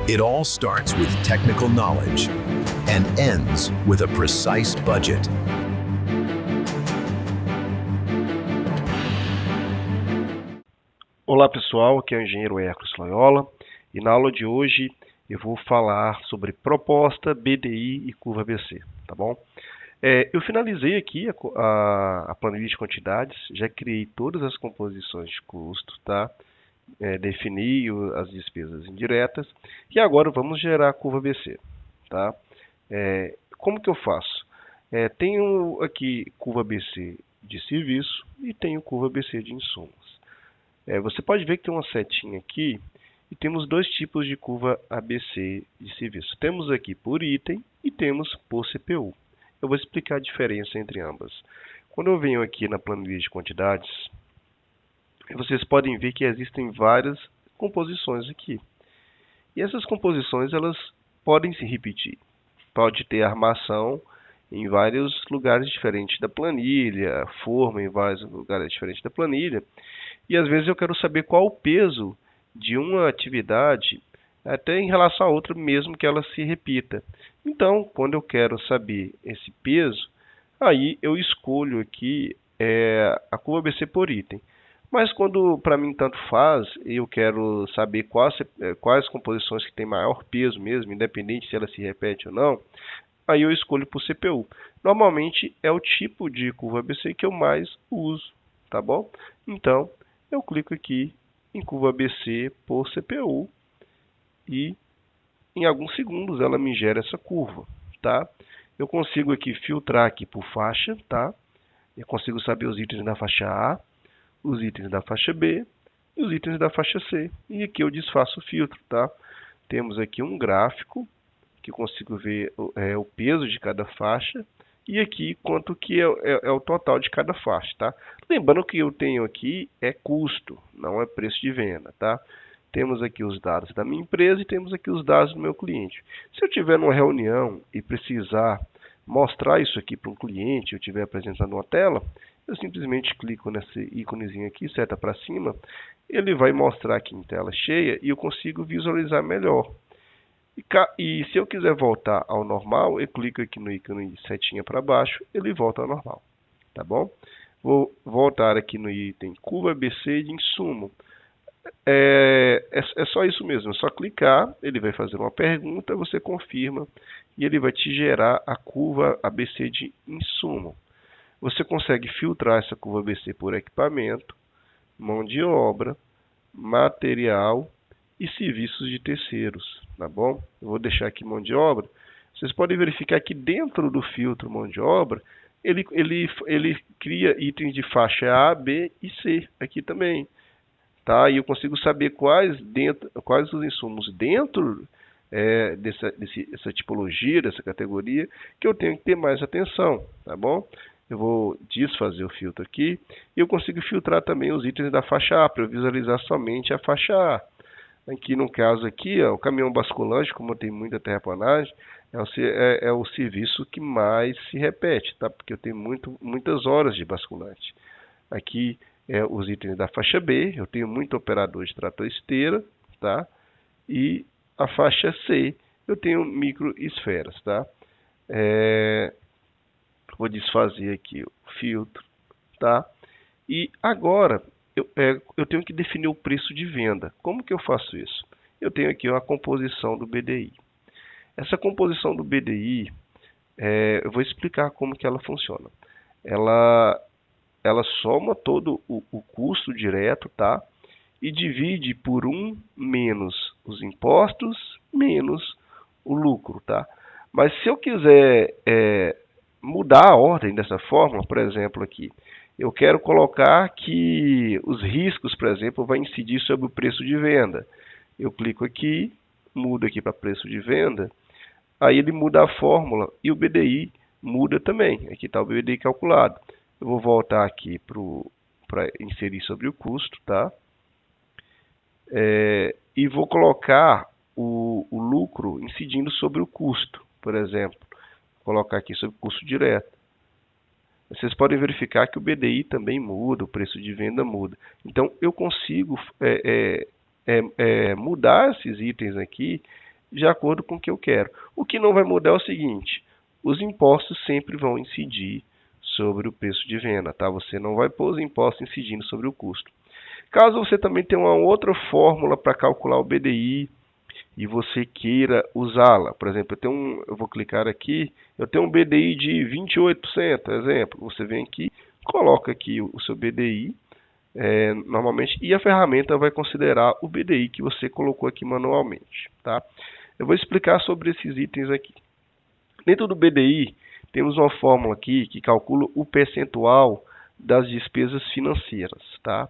It all starts with technical knowledge and ends with a precise budget. Olá pessoal, aqui é o engenheiro Hércules Loyola e na aula de hoje eu vou falar sobre proposta, BDI e curva ABC, tá bom? Eu finalizei aqui a planilha de quantidades, já criei todas as composições de custo, tá? Defini as despesas indiretas e agora vamos gerar a curva ABC, tá? Como que eu faço? Tenho aqui curva ABC de serviço e tenho curva ABC de insumos. Você pode ver que tem uma setinha aqui e temos dois tipos de curva ABC de serviço. Temos aqui por item e temos por CPU. Eu vou explicar a diferença entre ambas. Quando eu venho aqui na planilha de quantidades, vocês podem ver que existem várias composições aqui. E essas composições elas podem se repetir. Pode ter armação em vários lugares diferentes da planilha, forma em vários lugares diferentes da planilha. E às vezes eu quero saber qual o peso de uma atividade até em relação a outra, mesmo que ela se repita. Então, quando eu quero saber esse peso, aí eu escolho aqui a curva ABC por item. Mas quando para mim tanto faz, eu quero saber quais composições que têm maior peso mesmo, independente se ela se repete ou não, aí eu escolho por CPU. Normalmente é o tipo de curva ABC que eu mais uso, tá bom? Então, eu clico aqui em curva ABC por CPU e em alguns segundos ela me gera essa curva, tá? Eu consigo aqui filtrar aqui por faixa, tá? Eu consigo saber os itens da faixa A, os itens da faixa B e os itens da faixa C. E aqui eu desfaço o filtro, tá? Temos aqui um gráfico que eu consigo ver o peso de cada faixa e aqui quanto que é o total de cada faixa, tá? Lembrando que eu tenho aqui é custo, não é preço de venda, tá? Temos aqui os dados da minha empresa e temos aqui os dados do meu cliente. Se eu tiver numa reunião e precisar mostrar isso aqui para um cliente, eu estiver apresentando uma tela, eu simplesmente clico nesse íconezinho aqui, seta para cima, ele vai mostrar aqui em tela cheia e eu consigo visualizar melhor. E se eu quiser voltar ao normal, eu clico aqui no ícone setinha para baixo, ele volta ao normal, tá bom? Vou voltar aqui no item curva ABC de insumo. É só isso mesmo, é só clicar, ele vai fazer uma pergunta, você confirma e ele vai te gerar a curva ABC de insumo. Você consegue filtrar essa curva ABC por equipamento, mão de obra, material e serviços de terceiros, tá bom? Eu vou deixar aqui mão de obra. Vocês podem verificar que dentro do filtro mão de obra, ele cria itens de faixa A, B e C aqui também, tá? E eu consigo saber quais os insumos dentro dessa tipologia, dessa categoria, que eu tenho que ter mais atenção, tá bom? Eu vou desfazer o filtro aqui e eu consigo filtrar também os itens da faixa A para eu visualizar somente a faixa A. Aqui no caso aqui, ó, o caminhão basculante, como tem muita terraplanagem, é o serviço que mais se repete, tá? Porque eu tenho muitas horas de basculante. Aqui os itens da faixa B, eu tenho muito operador de trator esteira, tá? E a faixa C, eu tenho microesferas, tá? Vou desfazer aqui o filtro, tá? E agora eu tenho que definir o preço de venda. Como que eu faço isso? Eu tenho aqui uma composição do BDI. Essa composição do BDI, eu vou explicar como que ela funciona. Ela soma todo o custo direto, tá? E divide por 1 menos os impostos menos o lucro, tá? Mas se eu quiser mudar a ordem dessa fórmula, por exemplo, aqui, eu quero colocar que os riscos, por exemplo, vão incidir sobre o preço de venda. Eu clico aqui, mudo aqui para preço de venda, aí ele muda a fórmula e o BDI muda também. Aqui está o BDI calculado. Eu vou voltar aqui para inserir sobre o custo, tá? E vou colocar o lucro incidindo sobre o custo, por exemplo. Vou colocar aqui sobre o custo direto. Vocês podem verificar que o BDI também muda, o preço de venda muda. Então, eu consigo mudar esses itens aqui de acordo com o que eu quero. O que não vai mudar é o seguinte: os impostos sempre vão incidir sobre o preço de venda, tá? Você não vai pôr os impostos incidindo sobre o custo. Caso você também tenha uma outra fórmula para calcular o BDI e você queira usá-la, por exemplo, eu vou clicar aqui, eu tenho um BDI de 28%, exemplo, você vem aqui, coloca aqui o seu BDI, normalmente, e a ferramenta vai considerar o BDI que você colocou aqui manualmente, tá? Eu vou explicar sobre esses itens aqui. Dentro do BDI, temos uma fórmula aqui que calcula o percentual das despesas financeiras, tá?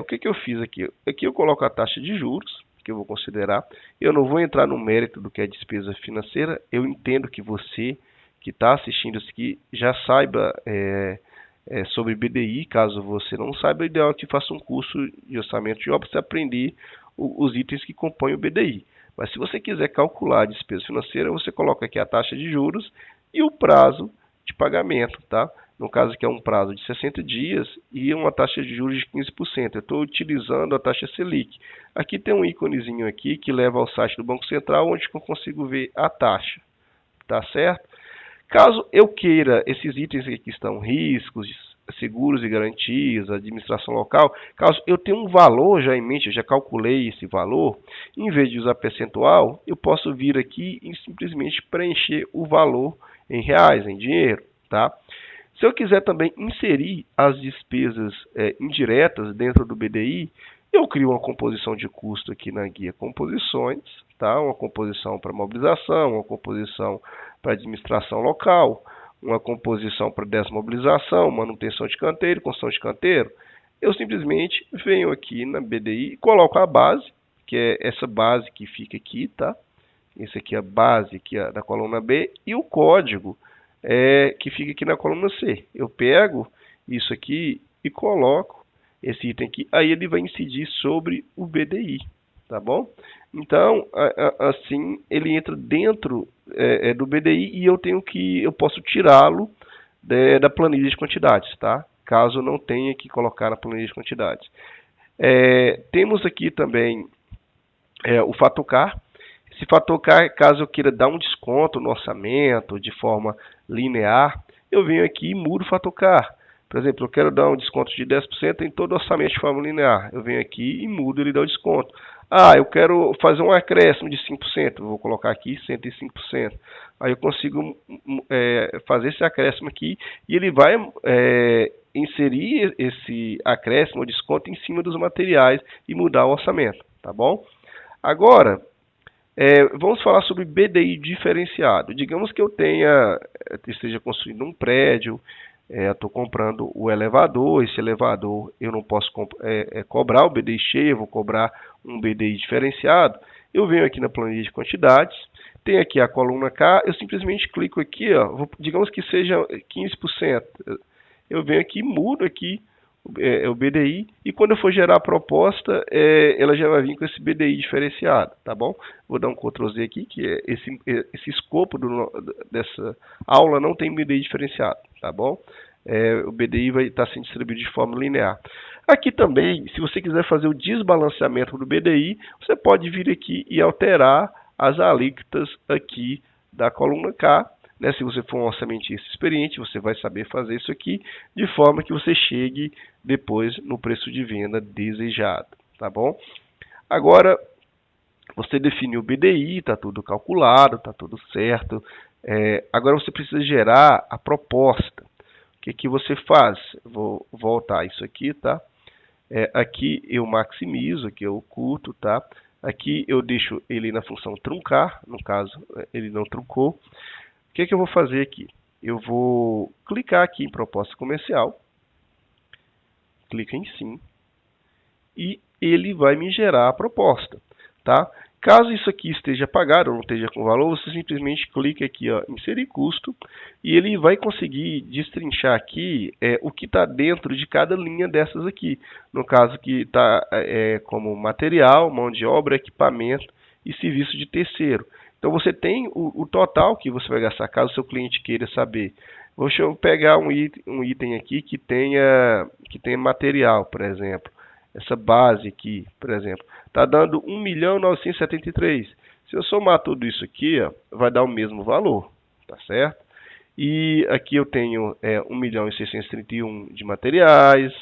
O que eu fiz aqui? Aqui eu coloco a taxa de juros, que eu vou considerar. Eu não vou entrar no mérito do que é despesa financeira. Eu entendo que você que está assistindo isso aqui já saiba sobre BDI. Caso você não saiba, o ideal é que faça um curso de orçamento de obra para você aprender os itens que compõem o BDI. Mas se você quiser calcular a despesa financeira, você coloca aqui a taxa de juros e o prazo de pagamento, tá? No caso aqui é um prazo de 60 dias e uma taxa de juros de 15%. Eu estou utilizando a taxa Selic. Aqui tem um íconezinho aqui que leva ao site do Banco Central, onde eu consigo ver a taxa, tá certo? Caso eu queira, esses itens aqui estão riscos, seguros e garantias, administração local, caso eu tenha um valor já em mente, eu já calculei esse valor, em vez de usar percentual, eu posso vir aqui e simplesmente preencher o valor em reais, em dinheiro, tá? Se eu quiser também inserir as despesas indiretas dentro do BDI, eu crio uma composição de custo aqui na guia Composições, tá? Uma composição para mobilização, uma composição para administração local, uma composição para desmobilização, manutenção de canteiro, construção de canteiro. Eu simplesmente venho aqui na BDI e coloco a base, que é essa base que fica aqui, tá? Esse aqui é a base aqui da coluna B, e o código que fica aqui na coluna C. Eu pego isso aqui e coloco esse item aqui, aí ele vai incidir sobre o BDI, tá bom? Então, assim, ele entra dentro do BDI e eu posso tirá-lo da planilha de quantidades, tá? Caso eu não tenha que colocar na planilha de quantidades. Temos aqui também o FATUCAR. Esse FATUCAR, caso eu queira dar um desconto no orçamento de forma linear, eu venho aqui e mudo o FATUCAR. Por exemplo, eu quero dar um desconto de 10% em todo orçamento de forma linear. Eu venho aqui e mudo, ele dá o desconto. Eu quero fazer um acréscimo de 5%. Eu vou colocar aqui 105%. Aí eu consigo fazer esse acréscimo aqui e ele vai inserir esse acréscimo ou desconto em cima dos materiais e mudar o orçamento, tá bom? Agora, vamos falar sobre BDI diferenciado. Digamos que eu esteja construindo um prédio, estou comprando o elevador. Esse elevador eu não posso cobrar o BDI cheio, eu vou cobrar um BDI diferenciado. Eu venho aqui na planilha de quantidades, tem aqui a coluna K, eu simplesmente clico aqui, digamos que seja 15%. Eu venho aqui, mudo aqui o BDI, e quando eu for gerar a proposta, ela já vai vir com esse BDI diferenciado, tá bom? Vou dar um Ctrl Z aqui, que esse escopo dessa aula não tem BDI diferenciado, tá bom? O BDI vai estar sendo distribuído de forma linear. Aqui também, se você quiser fazer o desbalanceamento do BDI, você pode vir aqui e alterar as alíquotas aqui da coluna K. Se você for um orçamentista experiente, você vai saber fazer isso aqui de forma que você chegue depois no preço de venda desejado, tá bom? Agora, você definiu o BDI, está tudo calculado, está tudo certo. Agora você precisa gerar a proposta. O que você faz? Vou voltar isso aqui, tá? Aqui eu maximizo, aqui eu oculto, tá? Aqui eu deixo ele na função truncar, no caso ele não truncou. O que eu vou fazer aqui? Eu vou clicar aqui em proposta comercial, clica em sim, e ele vai me gerar a proposta, tá? Caso isso aqui esteja apagado ou não esteja com valor, você simplesmente clica aqui, inserir custo, e ele vai conseguir destrinchar aqui o que está dentro de cada linha dessas aqui. No caso que está como material, mão de obra, equipamento e serviço de terceiro. Então você tem o total que você vai gastar, caso o seu cliente queira saber. Deixa eu pegar um item aqui que tenha material, por exemplo. Essa base aqui, por exemplo, está dando 1.973.000. Se eu somar tudo isso aqui, ó, vai dar o mesmo valor, tá certo? E aqui eu tenho 1.631.000 de materiais,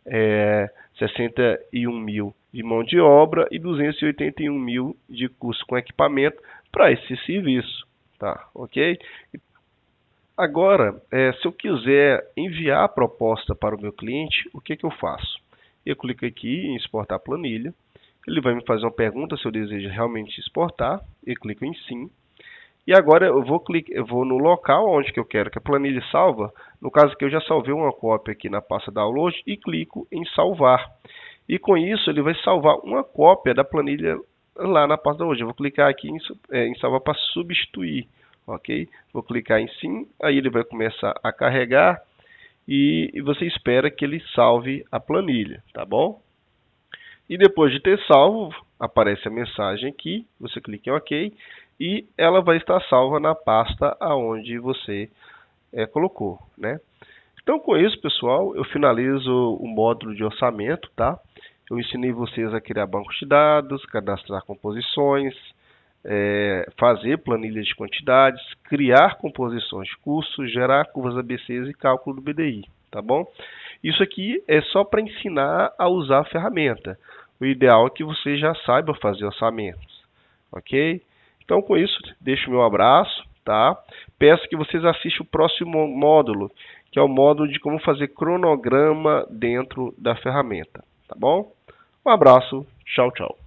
61.000 de mão de obra e 281.000 de custo com equipamento para esse serviço, tá? Ok? Agora, se eu quiser enviar a proposta para o meu cliente, o que eu faço? Eu clico aqui em exportar planilha. Ele vai me fazer uma pergunta se eu desejo realmente exportar. Eu clico em sim. E agora eu vou no local onde que eu quero que a planilha salva. No caso aqui eu já salvei uma cópia aqui na pasta download e clico em salvar. E com isso ele vai salvar uma cópia da planilha lá na pasta download. Eu vou clicar aqui em salvar para substituir. Ok? Vou clicar em sim. Aí ele vai começar a carregar. E você espera que ele salve a planilha. Tá bom? E depois de ter salvo, aparece a mensagem aqui, você clica em OK e ela vai estar salva na pasta aonde você colocou, né? Então com isso, pessoal, eu finalizo o módulo de orçamento, tá? Eu ensinei vocês a criar bancos de dados, cadastrar composições, fazer planilhas de quantidades, criar composições de custos, gerar curvas ABCs e cálculo do BDI, tá bom? Isso aqui é só para ensinar a usar a ferramenta. O ideal é que você já saiba fazer orçamentos, ok? Então, com isso, deixo o meu abraço, tá? Peço que vocês assistam o próximo módulo, que é o módulo de como fazer cronograma dentro da ferramenta, tá bom? Um abraço, tchau, tchau.